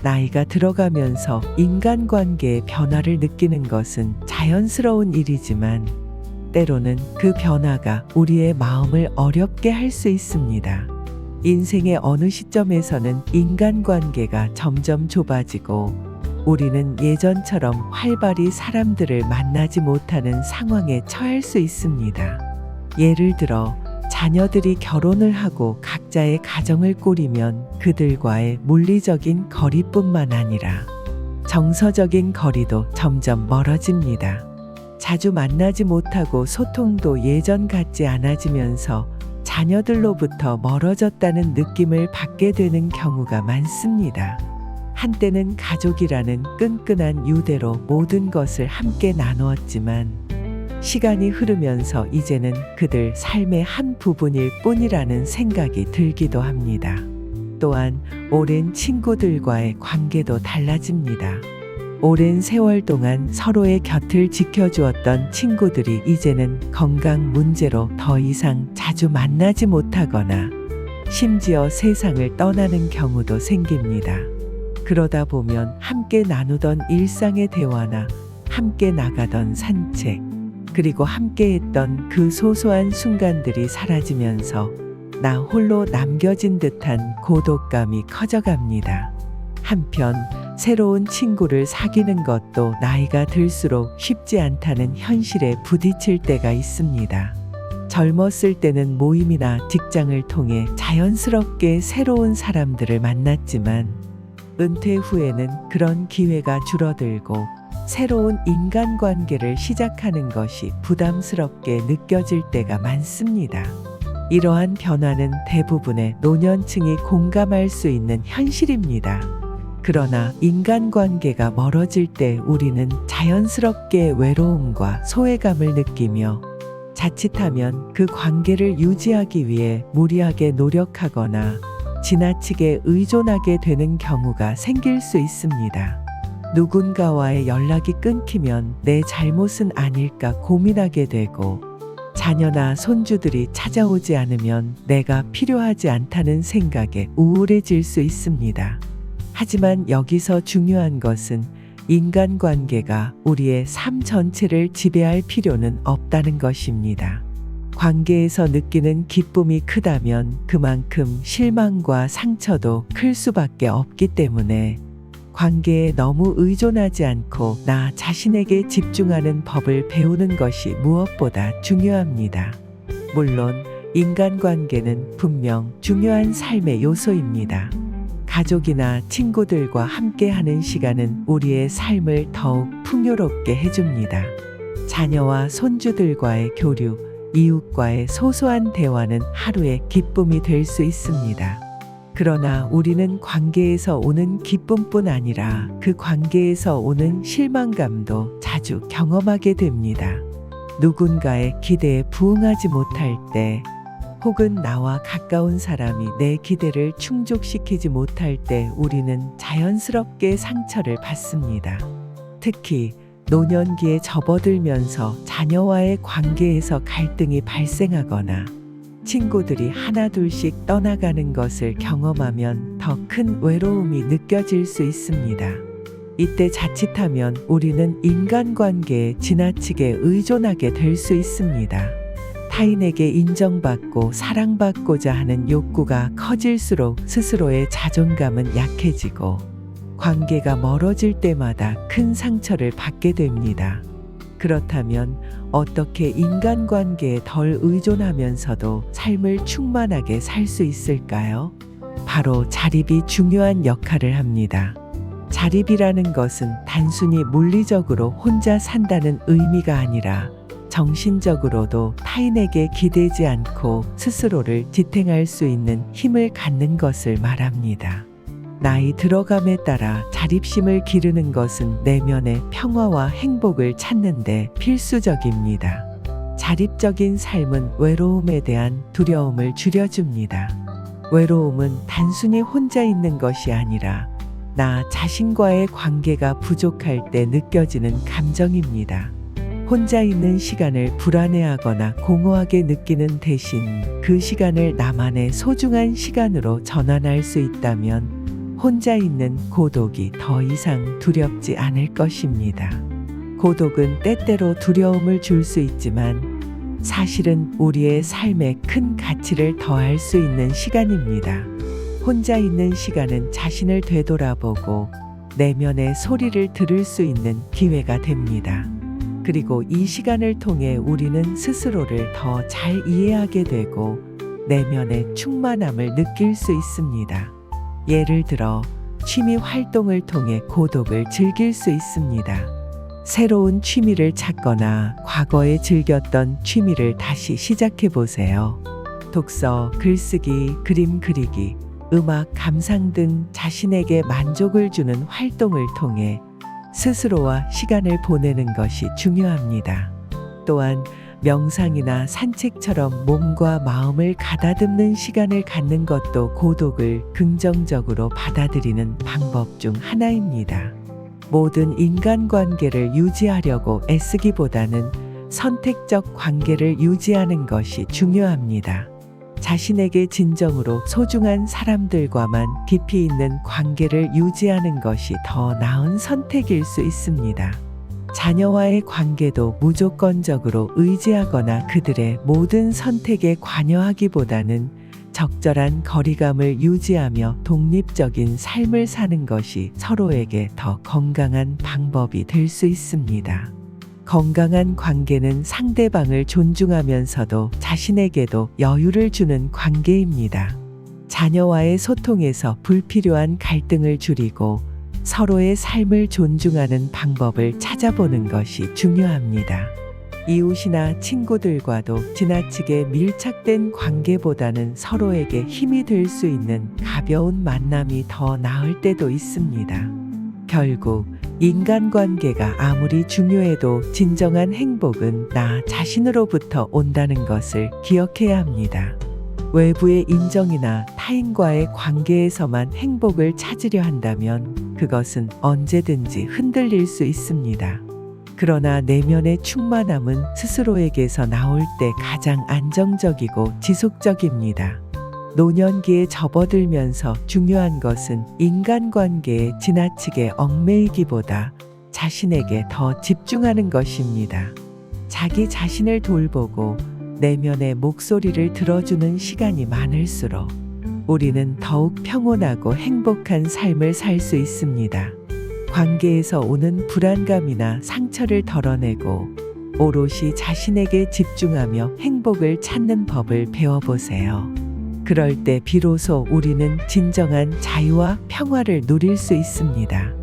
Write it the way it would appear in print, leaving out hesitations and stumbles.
나이가 들어가면서 인간관계의 변화를 느끼는 것은 자연스러운 일이지만 때로는 그 변화가 우리의 마음을 어렵게 할 수 있습니다. 인생의 어느 시점에서는 인간관계가 점점 좁아지고 우리는 예전처럼 활발히 사람들을 만나지 못하는 상황에 처할 수 있습니다. 예를 들어 자녀들이 결혼을 하고 각자의 가정을 꾸리면 그들과의 물리적인 거리뿐만 아니라 정서적인 거리도 점점 멀어집니다. 자주 만나지 못하고 소통도 예전 같지 않아지면서 자녀들로부터 멀어졌다는 느낌을 받게 되는 경우가 많습니다. 한때는 가족이라는 끈끈한 유대로 모든 것을 함께 나누었지만 시간이 흐르면서 이제는 그들 삶의 한 부분일 뿐이라는 생각이 들기도 합니다. 또한 오랜 친구들과의 관계도 달라집니다. 오랜 세월 동안 서로의 곁을 지켜주었던 친구들이 이제는 건강 문제로 더 이상 자주 만나지 못하거나 심지어 세상을 떠나는 경우도 생깁니다. 그러다 보면 함께 나누던 일상의 대화나 함께 나가던 산책, 그리고 함께 했던 그 소소한 순간들이 사라지면서 나 홀로 남겨진 듯한 고독감이 커져갑니다. 한편 새로운 친구를 사귀는 것도 나이가 들수록 쉽지 않다는 현실에 부딪힐 때가 있습니다. 젊었을 때는 모임이나 직장을 통해 자연스럽게 새로운 사람들을 만났지만 은퇴 후에는 그런 기회가 줄어들고 새로운 인간관계를 시작하는 것이 부담스럽게 느껴질 때가 많습니다. 이러한 변화는 대부분의 노년층이 공감할 수 있는 현실입니다. 그러나 인간관계가 멀어질 때 우리는 자연스럽게 외로움과 소외감을 느끼며 자칫하면 그 관계를 유지하기 위해 무리하게 노력하거나 지나치게 의존하게 되는 경우가 생길 수 있습니다. 누군가와의 연락이 끊기면 내 잘못은 아닐까 고민하게 되고 자녀나 손주들이 찾아오지 않으면 내가 필요하지 않다는 생각에 우울해질 수 있습니다. 하지만 여기서 중요한 것은 인간관계가 우리의 삶 전체를 지배할 필요는 없다는 것입니다. 관계에서 느끼는 기쁨이 크다면 그만큼 실망과 상처도 클 수밖에 없기 때문에 관계에 너무 의존하지 않고 나 자신에게 집중하는 법을 배우는 것이 무엇보다 중요합니다. 물론 인간관계는 분명 중요한 삶의 요소입니다. 가족이나 친구들과 함께하는 시간은 우리의 삶을 더욱 풍요롭게 해줍니다. 자녀와 손주들과의 교류, 이웃과의 소소한 대화는 하루의 기쁨이 될 수 있습니다. 그러나 우리는 관계에서 오는 기쁨뿐 아니라 그 관계에서 오는 실망감도 자주 경험하게 됩니다. 누군가의 기대에 부응하지 못할 때, 혹은 나와 가까운 사람이 내 기대를 충족시키지 못할 때 우리는 자연스럽게 상처를 받습니다. 특히 노년기에 접어들면서 자녀와의 관계에서 갈등이 발생하거나 친구들이 하나둘씩 떠나가는 것을 경험하면 더 큰 외로움이 느껴질 수 있습니다. 이때 자칫하면 우리는 인간관계에 지나치게 의존하게 될 수 있습니다. 타인에게 인정받고 사랑받고자 하는 욕구가 커질수록 스스로의 자존감은 약해지고 관계가 멀어질 때마다 큰 상처를 받게 됩니다. 그렇다면 어떻게 인간관계에 덜 의존하면서도 삶을 충만하게 살 수 있을까요? 바로 자립이 중요한 역할을 합니다. 자립이라는 것은 단순히 물리적으로 혼자 산다는 의미가 아니라 정신적으로도 타인에게 기대지 않고 스스로를 지탱할 수 있는 힘을 갖는 것을 말합니다. 나이 들어감에 따라 자립심을 기르는 것은 내면의 평화와 행복을 찾는 데 필수적입니다. 자립적인 삶은 외로움에 대한 두려움을 줄여줍니다. 외로움은 단순히 혼자 있는 것이 아니라 나 자신과의 관계가 부족할 때 느껴지는 감정입니다. 혼자 있는 시간을 불안해하거나 공허하게 느끼는 대신 그 시간을 나만의 소중한 시간으로 전환할 수 있다면 혼자 있는 고독이 더 이상 두렵지 않을 것입니다. 고독은 때때로 두려움을 줄 수 있지만 사실은 우리의 삶에 큰 가치를 더할 수 있는 시간입니다. 혼자 있는 시간은 자신을 되돌아보고 내면의 소리를 들을 수 있는 기회가 됩니다. 그리고 이 시간을 통해 우리는 스스로를 더 잘 이해하게 되고 내면의 충만함을 느낄 수 있습니다. 예를 들어 취미 활동을 통해 고독을 즐길 수 있습니다. 새로운 취미를 찾거나 과거에 즐겼던 취미를 다시 시작해 보세요. 독서, 글쓰기, 그림 그리기, 음악, 감상 등 자신에게 만족을 주는 활동을 통해 스스로와 시간을 보내는 것이 중요합니다. 또한 명상이나 산책처럼 몸과 마음을 가다듬는 시간을 갖는 것도 고독을 긍정적으로 받아들이는 방법 중 하나입니다. 모든 인간관계를 유지하려고 애쓰기보다는 선택적 관계를 유지하는 것이 중요합니다. 자신에게 진정으로 소중한 사람들과만 깊이 있는 관계를 유지하는 것이 더 나은 선택일 수 있습니다. 자녀와의 관계도 무조건적으로 의지하거나 그들의 모든 선택에 관여하기보다는 적절한 거리감을 유지하며 독립적인 삶을 사는 것이 서로에게 더 건강한 방법이 될 수 있습니다. 건강한 관계는 상대방을 존중하면서도 자신에게도 여유를 주는 관계입니다. 자녀와의 소통에서 불필요한 갈등을 줄이고 서로의 삶을 존중하는 방법을 찾아보는 것이 중요합니다. 이웃이나 친구들과도 지나치게 밀착된 관계보다는 서로에게 힘이 될 수 있는 가벼운 만남이 더 나을 때도 있습니다. 결국 인간관계가 아무리 중요해도 진정한 행복은 나 자신으로부터 온다는 것을 기억해야 합니다. 외부의 인정이나 타인과의 관계에서만 행복을 찾으려 한다면 그것은 언제든지 흔들릴 수 있습니다. 그러나 내면의 충만함은 스스로에게서 나올 때 가장 안정적이고 지속적입니다. 노년기에 접어들면서 중요한 것은 인간관계에 지나치게 얽매이기보다 자신에게 더 집중하는 것입니다. 자기 자신을 돌보고 내면의 목소리를 들어주는 시간이 많을수록 우리는 더욱 평온하고 행복한 삶을 살 수 있습니다. 관계에서 오는 불안감이나 상처를 덜어내고 오롯이 자신에게 집중하며 행복을 찾는 법을 배워보세요. 그럴 때 비로소 우리는 진정한 자유와 평화를 누릴 수 있습니다.